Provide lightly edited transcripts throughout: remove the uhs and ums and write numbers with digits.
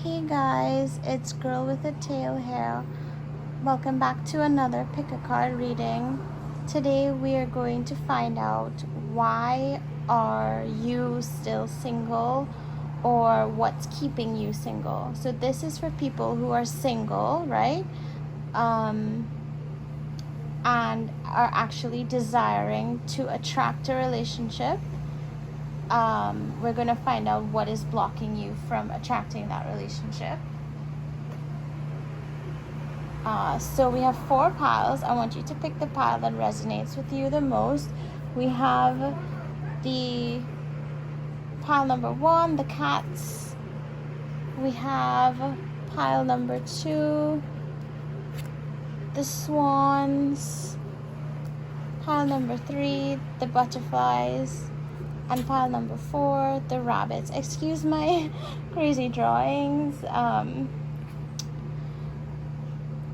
Hey guys, it's Girl with a Tail here. Welcome back to another pick a card reading. Today we are going to find out why are you still single or what's keeping you single. So this is for people who are single, right? And are actually desiring to attract a relationship. We're going to find out what is blocking you from attracting that relationship. So we have 4 piles. I want you to pick the pile that resonates with you the most. We have the pile number 1, the cats. We have pile number 2, the swans. Pile number 3, the butterflies. And pile number 4, the rabbits. Excuse my crazy drawings.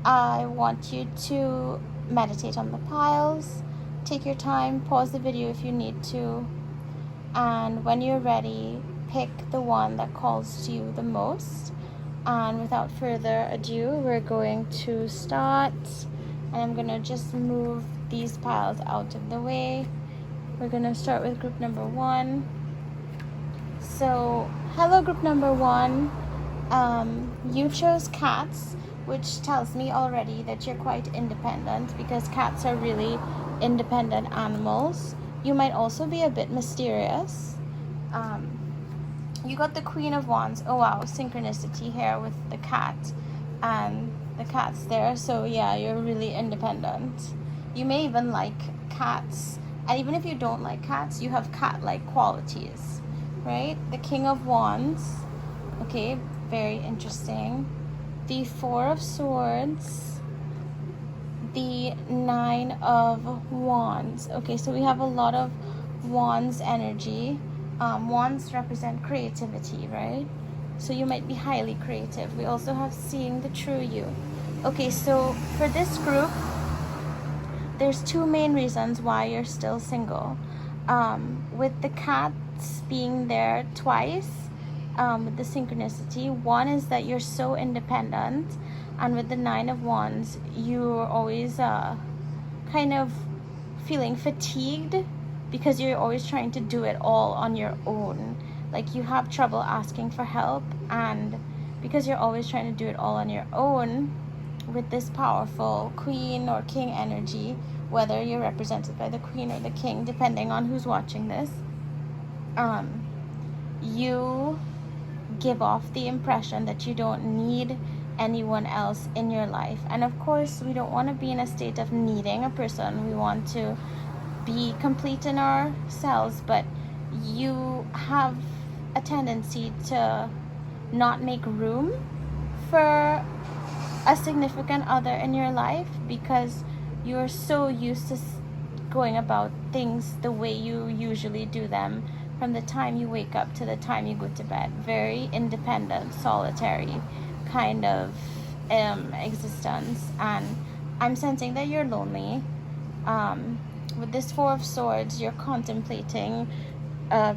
I want you to meditate on the piles. Take your time, pause the video if you need to. And when you're ready, pick the one that calls to you the most. And without further ado, we're going to start. And I'm going to just move these piles out of the way. We're going to start with group number 1. So, hello group number 1. You chose cats, which tells me already that you're quite independent because cats are really independent animals. You might also be a bit mysterious. You got the Queen of Wands. Oh wow, synchronicity here with the cat and the cat's there. So yeah, you're really independent. You may even like cats. And even if you don't like cats, you have cat-like qualities, right? The King of Wands. Okay, very interesting. The 4 of Swords. The 9 of Wands. Okay, so we have a lot of Wands energy. Wands represent creativity, right? So you might be highly creative. We also have seeing the true you. Okay, so for this group, there's 2 main reasons why you're still single. With the cats being there twice, with the synchronicity, one is that you're so independent, and with the 9 of Wands, you're always kind of feeling fatigued because you're always trying to do it all on your own. Like you have trouble asking for help, and because you're always trying to do it all on your own, with this powerful Queen or King energy, whether you're represented by the Queen or the King, depending on who's watching this, you give off the impression that you don't need anyone else in your life. And of course, we don't want to be in a state of needing a person. We want to be complete in ourselves, but you have a tendency to not make room for a significant other in your life because you're so used to going about things the way you usually do them from the time you wake up to the time you go to bed. Very independent, solitary kind of existence. And I'm sensing that you're lonely. With this 4 of Swords, you're contemplating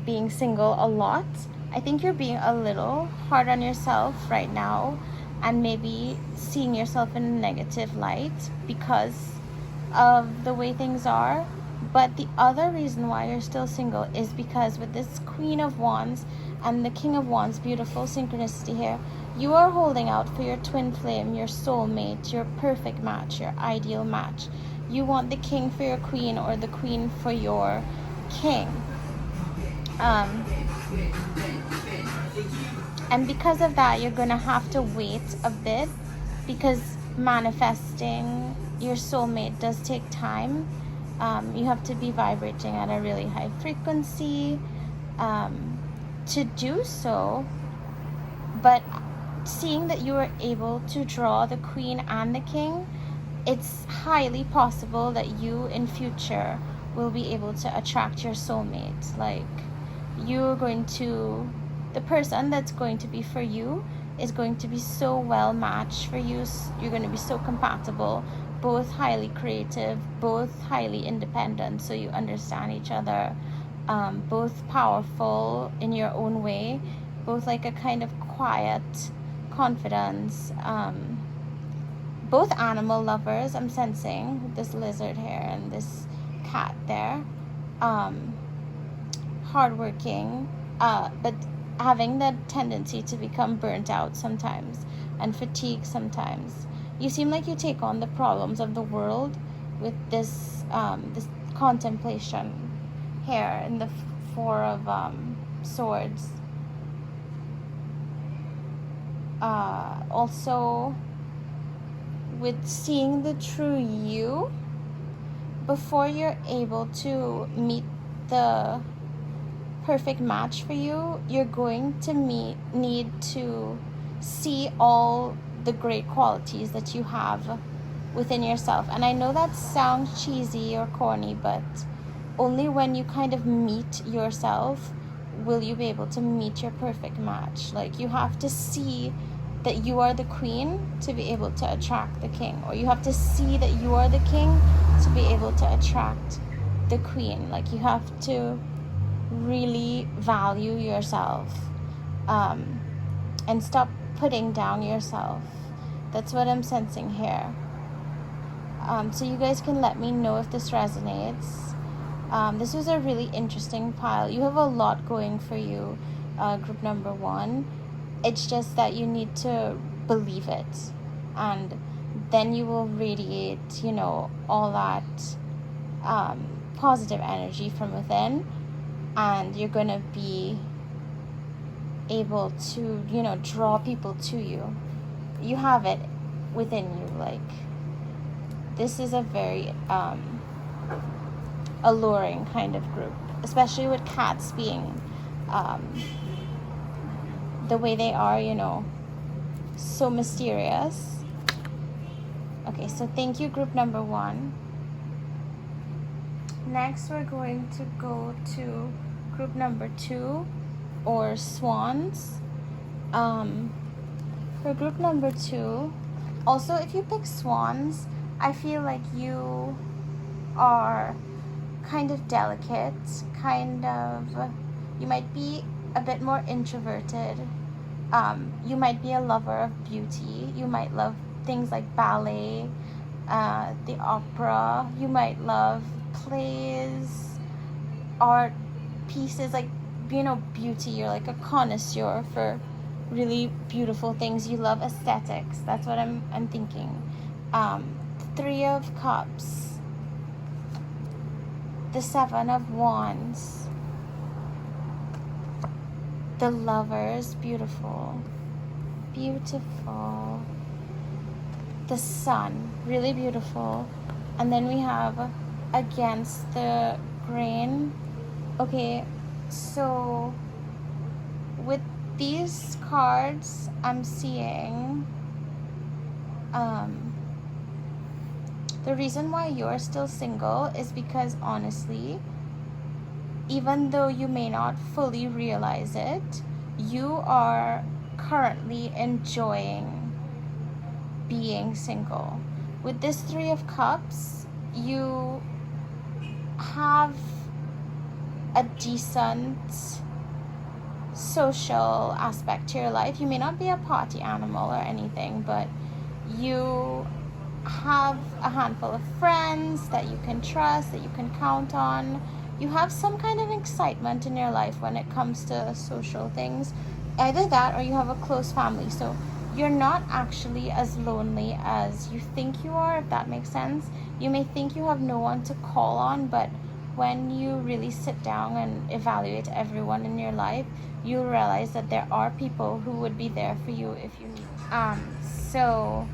being single a lot. I think you're being a little hard on yourself right now and maybe seeing yourself in a negative light because of the way things are. But the other reason why you're still single is because with this Queen of Wands and the King of Wands, beautiful synchronicity here, you are holding out for your twin flame, your soulmate, your perfect match, your ideal match. You want the King for your Queen or the Queen for your King. And because of that, you're going to have to wait a bit because manifesting your soulmate does take time. You have to be vibrating at a really high frequency to do so. But seeing that you are able to draw the Queen and the King, it's highly possible that you in future will be able to attract your soulmate. Like you're going to, the person that's going to be for you is going to be so well matched for you. You're going to be so compatible, both highly creative, both highly independent, so you understand each other, both powerful in your own way, both like a kind of quiet confidence, both animal lovers, I'm sensing, this lizard here and this cat there, hardworking, but having the tendency to become burnt out sometimes and fatigued sometimes. You seem like you take on the problems of the world with this this contemplation here in the Four of Swords. Also, with seeing the true you, before you're able to meet the perfect match for you, you're going to need to see all the great qualities that you have within yourself. And I know that sounds cheesy or corny, but only when you kind of meet yourself will you be able to meet your perfect match. Like, you have to see that you are the queen to be able to attract the king, or you have to see that you are the king to be able to attract the queen. Like, you have to really value yourself, and stop putting down yourself. That's what I'm sensing here. So you guys can let me know if this resonates. This was a really interesting pile. You have a lot going for you, group number 1. It's just that you need to believe it, and then you will radiate, all that positive energy from within, and you're going to be able to, draw people to you. You have it within you. Like, this is a very alluring kind of group, especially with cats being the way they are, so mysterious. Okay, so thank you, group number 1. Next, we're going to go to group number 2, or Swans. For group number 2, also, if you pick Swans, I feel like you are kind of delicate, you might be a bit more introverted. You might be a lover of beauty. You might love things like ballet, the opera. You might love plays, art pieces, like, beauty. You're like a connoisseur for really beautiful things. You love aesthetics. That's what I'm thinking. 3 of Cups, the 7 of Wands, the Lovers, beautiful, the Sun, really beautiful, and then we have Against the Grain. Okay, so with these cards, I'm seeing the reason why you're still single is because, honestly, even though you may not fully realize it, you are currently enjoying being single. With this 3 of Cups, you have a decent social aspect to your life. You may not be a party animal or anything, but you have a handful of friends that you can trust, that you can count on. You have some kind of excitement in your life when it comes to social things. Either that, or you have a close family. So you're not actually as lonely as you think you are, if that makes sense. You may think you have no one to call on, but when you really sit down and evaluate everyone in your life, you realize that there are people who would be there for you if you need. So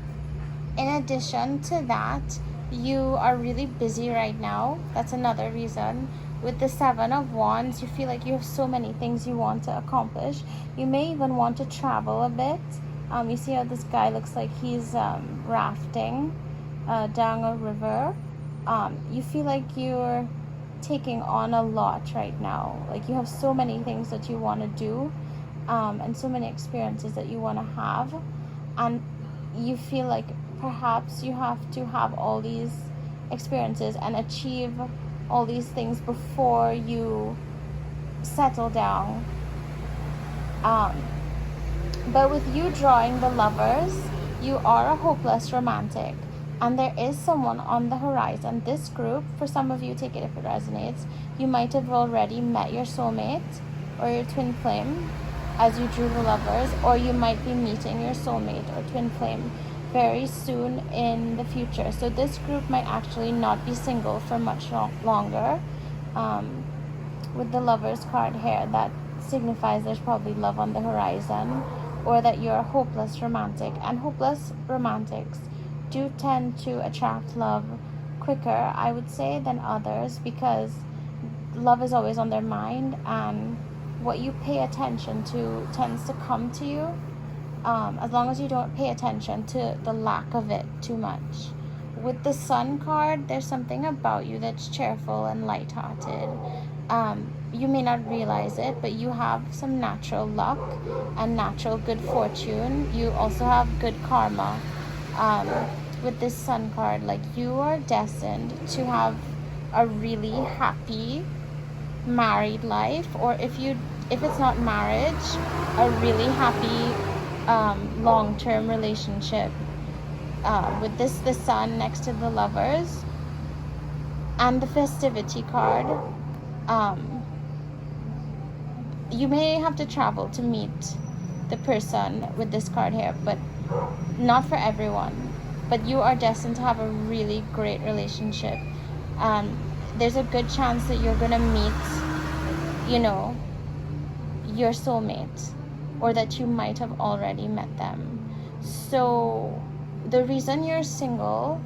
in addition to that, you are really busy right now. That's another reason. With the 7 of Wands, you feel like you have so many things you want to accomplish. You may even want to travel a bit. You see how this guy looks like he's rafting down a river. You feel like you're taking on a lot right now. Like, you have so many things that you want to do, and so many experiences that you want to have, and you feel like perhaps you have to have all these experiences and achieve all these things before you settle down. But with you drawing the Lovers, you are a hopeless romantic. And there is someone on the horizon. This group, for some of you, take it if it resonates, you might have already met your soulmate or your twin flame as you drew the Lovers, or you might be meeting your soulmate or twin flame very soon in the future. So this group might actually not be single for much longer. With the Lovers card here, that signifies there's probably love on the horizon, or that you're a hopeless romantic. And hopeless romantics do tend to attract love quicker, I would say, than others, because love is always on their mind, and what you pay attention to tends to come to you, as long as you don't pay attention to the lack of it too much. With the Sun card, there's something about you that's cheerful and lighthearted. You may not realize it, but you have some natural luck and natural good fortune. You also have good karma. With this Sun card, like, you are destined to have a really happy married life, or if it's not marriage, a really happy long-term relationship. With the Sun next to the Lovers and the Festivity card, you may have to travel to meet the person with this card here, but not for everyone. But you are destined to have a really great relationship. There's a good chance that you're gonna meet, your soulmate, or that you might have already met them. So the reason you're single,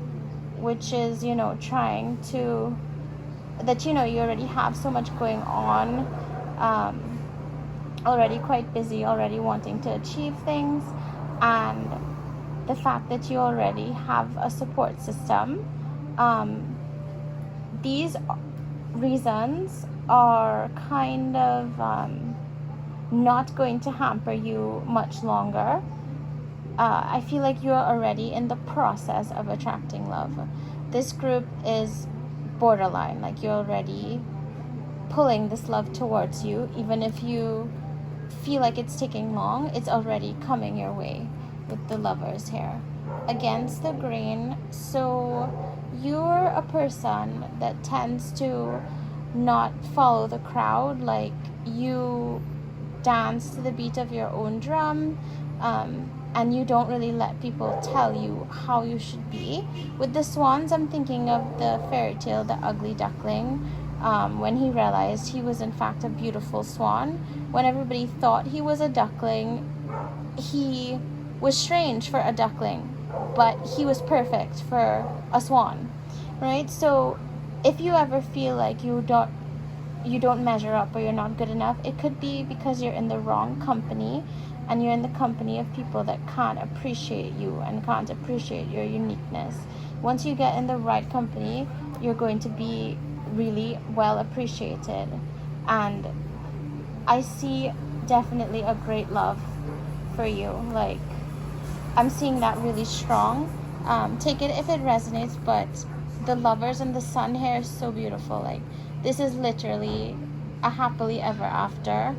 which is, trying to, that, you already have so much going on, already quite busy, already wanting to achieve things, and the fact that you already have a support system, these reasons are kind of not going to hamper you much longer. I feel like you're already in the process of attracting love. This group is borderline, like you're already pulling this love towards you. Even if you feel like it's taking long, it's already coming your way with the Lovers here. Against the grain, so you're a person that tends to not follow the crowd. Like, you dance to the beat of your own drum, and you don't really let people tell you how you should be. With the Swans, I'm thinking of the fairy tale, The Ugly Duckling, when he realized he was in fact a beautiful swan. When everybody thought he was a duckling, he was strange for a duckling, but he was perfect for a swan, right? So if you ever feel like you don't measure up, or you're not good enough, it could be because you're in the wrong company, and you're in the company of people that can't appreciate you and can't appreciate your uniqueness. Once you get in the right company, you're going to be really well appreciated. And I see definitely a great love for you. Like, I'm seeing that really strong. Take it if it resonates, but the Lovers and the Sun here is so beautiful. Like, this is literally a happily ever after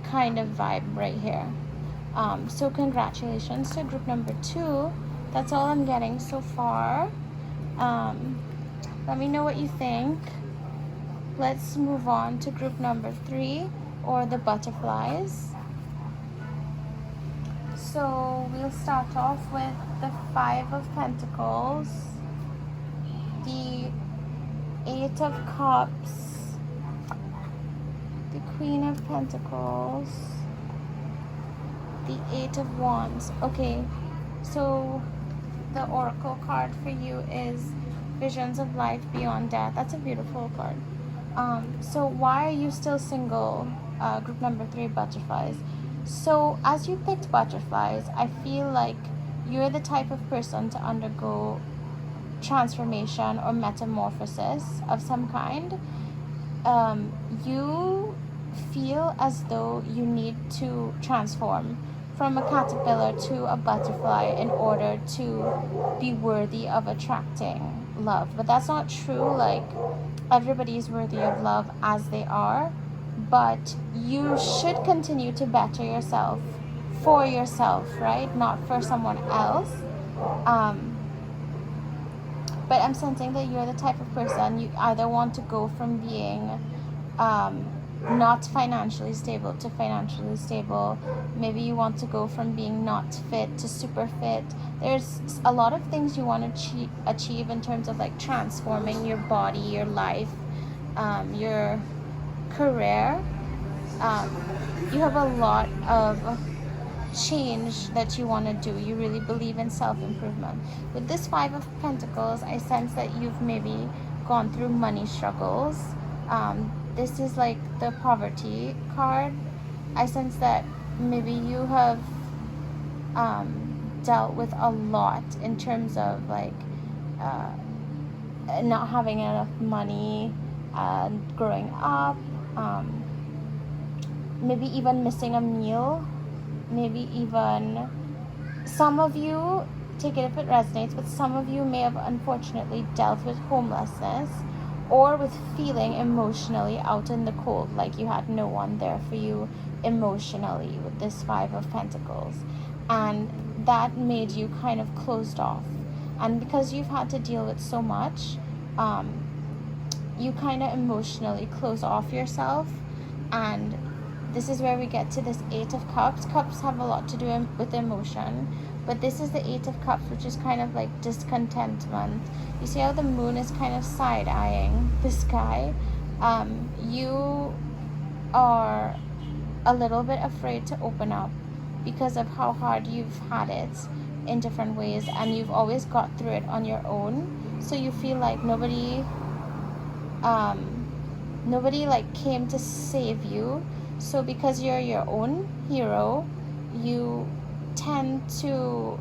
kind of vibe right here. So congratulations to group number 2. That's all I'm getting so far. Let me know what you think. Let's move on to group number 3, or the Butterflies. So we'll start off with the 5 of Pentacles, the 8 of Cups, the Queen of Pentacles, the 8 of Wands. Okay, so the Oracle card for you is Visions of Life Beyond Death. That's a beautiful card. So why are you still single, group number 3, Butterflies? So as you picked Butterflies, I feel like you're the type of person to undergo transformation or metamorphosis of some kind. You feel as though you need to transform from a caterpillar to a butterfly in order to be worthy of attracting love. But that's not true. Like, everybody is worthy of love as they are, but you should continue to better yourself for yourself, right? Not for someone else. But I'm sensing that you're the type of person, you either want to go from being not financially stable to financially stable. Maybe you want to go from being not fit to super fit. There's a lot of things you want to achieve in terms of like transforming your body, your life, your career. You have a lot of change that you want to do. You really believe in self-improvement. With this Five of Pentacles, I sense that you've maybe gone through money struggles. This is like the poverty card. I sense that maybe you have dealt with a lot in terms of like not having enough money growing up, maybe even missing a meal, maybe even some of you, take it if it resonates, but some of you may have unfortunately dealt with homelessness or with feeling emotionally out in the cold, like you had no one there for you emotionally with this Five of Pentacles, and that made you kind of closed off. And because you've had to deal with so much, you kind of emotionally close off yourself. And this is where we get to this Eight of Cups. Cups have a lot to do with emotion, but this is the Eight of Cups, which is kind of like discontentment. You see how the moon is kind of side-eyeing this guy? You are a little bit afraid to open up because of how hard you've had it in different ways, and you've always got through it on your own. So you feel like nobody like came to save you. So because you're your own hero, you tend to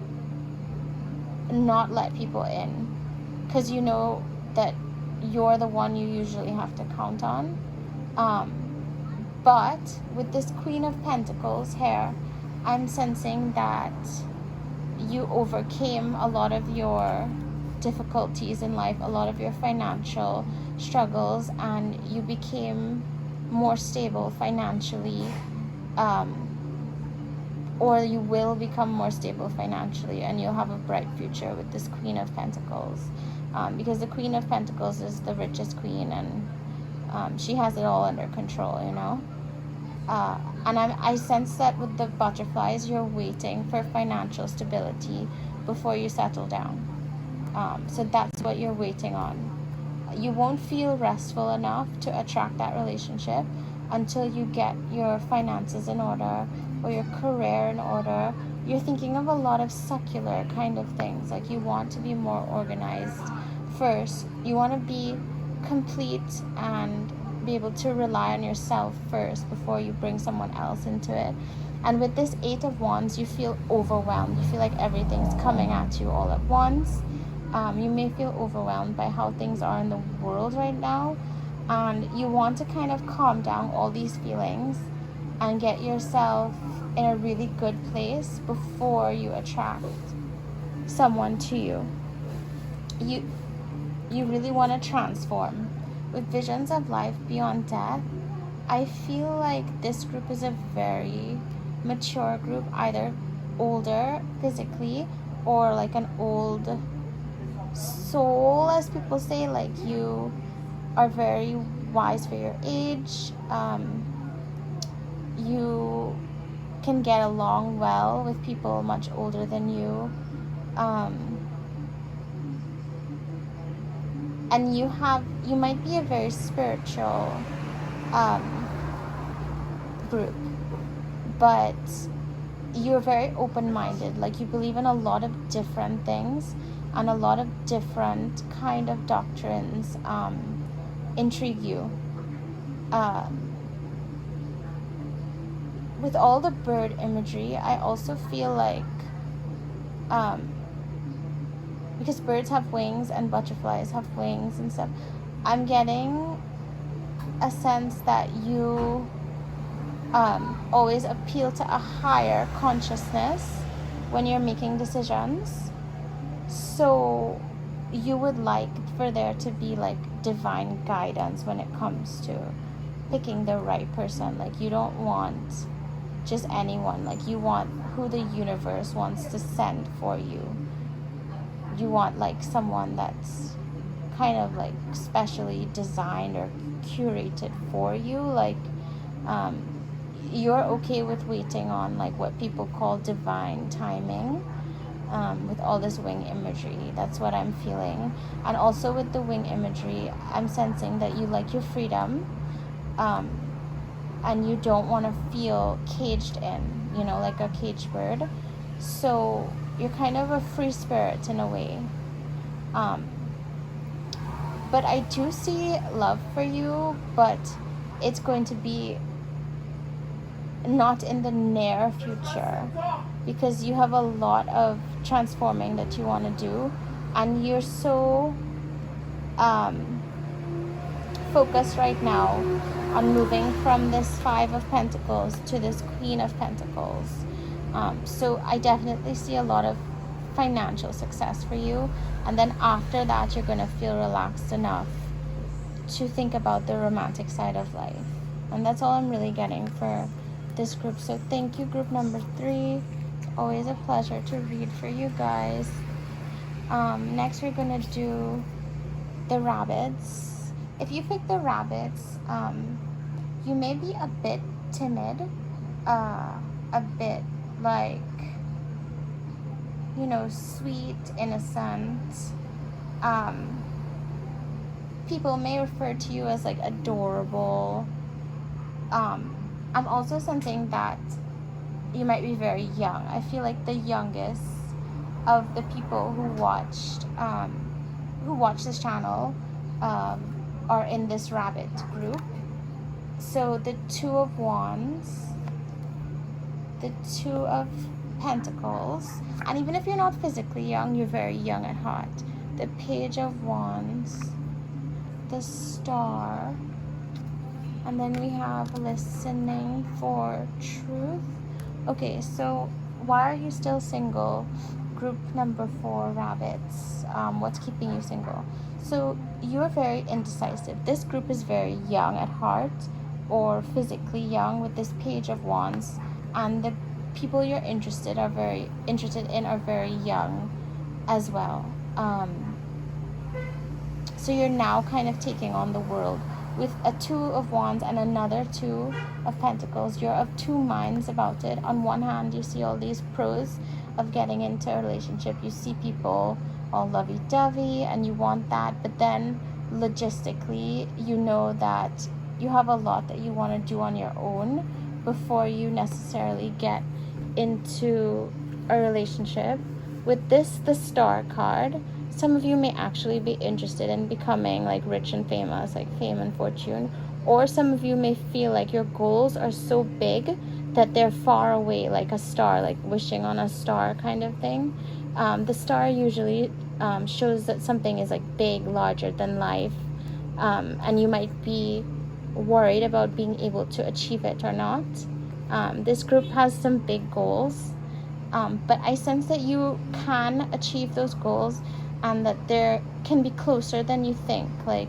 not let people in because you know that you're the one you usually have to count on. But with this Queen of Pentacles here, I'm sensing that you overcame a lot of your difficulties in life, a lot of your financial struggles, and you became more stable financially, or you will become more stable financially, and you'll have a bright future with this Queen of Pentacles, because the Queen of Pentacles is the richest queen, and she has it all under control, you know. And I sense that with the butterflies, you're waiting for financial stability before you settle down. So that's what you're waiting on. You won't feel restful enough to attract that relationship until you get your finances in order or your career in order. You're thinking of a lot of secular kind of things, like you want to be more organized first. You want to be complete and be able to rely on yourself first before you bring someone else into it. And with this Eight of Wands, you feel overwhelmed. You feel like everything's coming at you all at once. You may feel overwhelmed by how things are in the world right now, and you want to kind of calm down all these feelings and get yourself in a really good place before you attract someone to you. You really want to transform. With visions of life beyond death, I feel like this group is a very mature group, either older physically or like an old soul, as people say, like you are very wise for your age. You can get along well with people much older than you, and you might be a very spiritual group, but you're very open-minded. Like you believe in a lot of different things, and a lot of different kind of doctrines intrigue you. With all the bird imagery, I also feel like because birds have wings and butterflies have wings and stuff, I'm getting a sense that you always appeal to a higher consciousness when you're making decisions. So you would like for there to be like divine guidance when it comes to picking the right person. Like you don't want just anyone. Like, you want who the universe wants to send for you. You want like someone that's kind of like specially designed or curated for you. Like, you're okay with waiting on like what people call divine timing, with all this wing imagery. That's what I'm feeling. And also with the wing imagery, I'm sensing that you like your freedom, and you don't want to feel caged in, like a caged bird. So you're kind of a free spirit in a way. But I do see love for you, but it's going to be not in the near future, because you have a lot of transforming that you want to do, and you're so focused right now on moving from this 5 of Pentacles to this Queen of Pentacles. So I definitely see a lot of financial success for you, and then after that you're going to feel relaxed enough to think about the romantic side of life. And that's all I'm really getting for this group. So thank you, group number 3. It's always a pleasure to read for you guys. Next we're going to do the rabbits. If you pick the rabbits, you may be a bit timid, a bit like, sweet, innocent. People may refer to you as like adorable. I'm also sensing that you might be very young. I feel like the youngest of the people who watch this channel are in this rabbit group. So the 2 of Wands, the 2 of Pentacles, and even if you're not physically young, you're very young at heart. The Page of Wands, the Star, and then we have listening for truth. Okay, so why are you still single? Group number 4, rabbits. What's keeping you single? So you're very indecisive. This group is very young at heart, or physically young, with this Page of Wands, and the people you're interested in are very young as well. So you're now kind of taking on the world with a 2 of Wands and another 2 of Pentacles. You're of 2 minds about it. On one hand, you see all these pros of getting into a relationship. You see people all lovey-dovey and you want that, but then logistically, you know that you have a lot that you want to do on your own before you necessarily get into a relationship. With this, the Star card, some of you may actually be interested in becoming like rich and famous, like fame and fortune, or some of you may feel like your goals are so big that they're far away, like a star, like wishing on a star kind of thing. The star usually shows that something is like big, larger than life, and you might be worried about being able to achieve it or not. This group has some big goals, but I sense that you can achieve those goals and that they can be closer than you think. Like,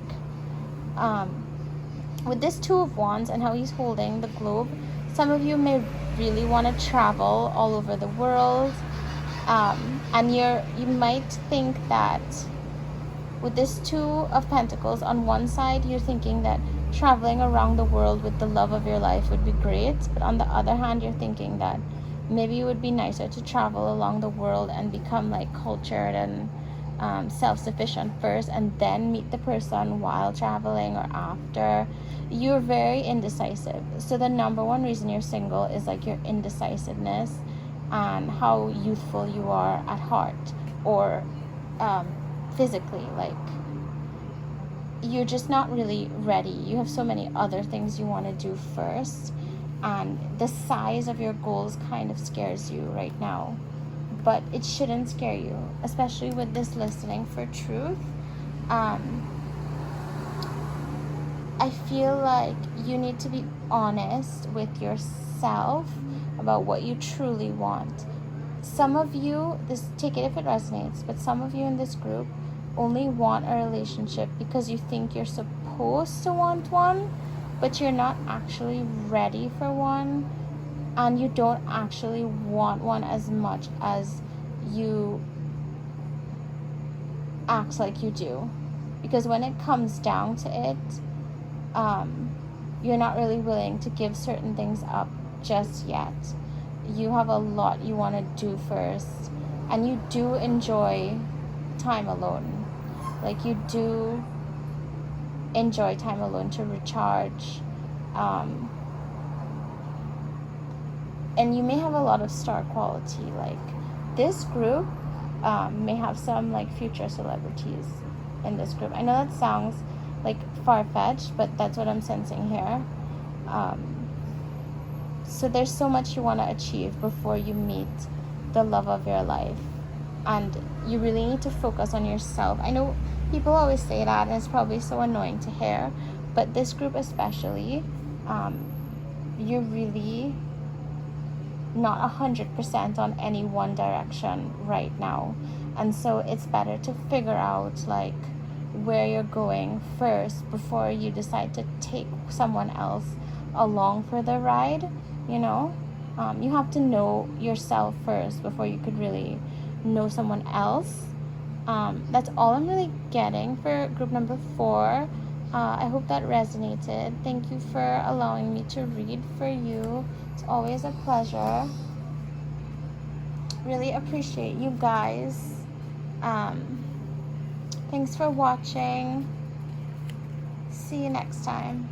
with this 2 of Wands and how he's holding the globe, some of you may really want to travel all over the world, and you might think that with this 2 of Pentacles, on one side you're thinking that traveling around the world with the love of your life would be great, but on the other hand you're thinking that maybe it would be nicer to travel along the world and become like cultured and self-sufficient first, and then meet the person while traveling or after. You're very indecisive. So the number one reason you're single is like your indecisiveness and how youthful you are at heart, or physically, like you're just not really ready. You have so many other things you want to do first, and the size of your goals kind of scares you right now. But it shouldn't scare you, especially with this listening for truth. I feel like you need to be honest with yourself about what you truly want. Some of you, take it if it resonates, but some of you in this group only want a relationship because you think you're supposed to want one, but you're not actually ready for one. and you don't actually want one as much as you act like you do. Because when it comes down to it, you're not really willing to give certain things up just yet. You have a lot you want to do first, and you do enjoy time alone. Like, you do enjoy time alone to recharge, and you may have a lot of star quality. Like, this group may have some like future celebrities in this group. I know that sounds like far-fetched, but that's what I'm sensing here. So there's so much you want to achieve before you meet the love of your life, and you really need to focus on yourself. I know people always say that, and it's probably so annoying to hear, but this group especially, you're really not 100% on any one direction right now, and so it's better to figure out like where you're going first before you decide to take someone else along for the ride. You know, you have to know yourself first before you could really know someone else. That's all I'm really getting for group number 4. I hope that resonated. Thank you for allowing me to read for you. It's always a pleasure. Really appreciate you guys. Thanks for watching. See you next time.